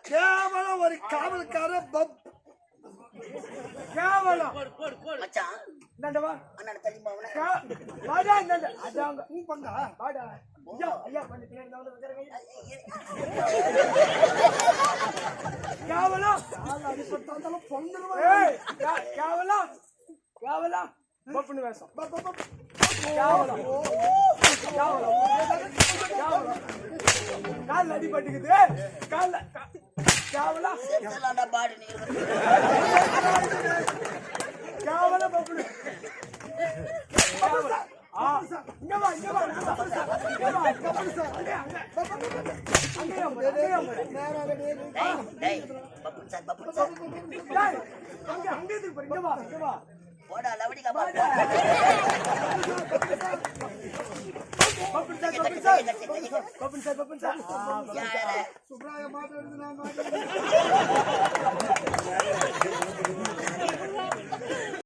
கேவலம் ஒரு காவல்கார கேவலம் மச்சான் நண்டவா அண்ணன் தெரியுமா வாடா நண்ட அதாங்க நீ பங்கா வாடா ஐயா ஐயா பண்ணிட்டே கேவலம் அடி பட்டாலும் பொங்கறவா ஏய் கேவலம் கேவலம் பப்புனு வேஷம் கேவலம் கேவலம் கேவலம் கால் அடி பட்டுக்குது கால் கேவலம் செல்லடா பாடி நீ கேவலம் பப்புனு கேவலம் இங்க வா இங்க வா இங்க வா டேய் பப்புன் சார் டேய் அங்க இருக்கு பாரு இங்க வா போடா லவடிகா பா பப்புன் சார் சுப்ராய மாட்ட எடுத்து நான் மாட்ட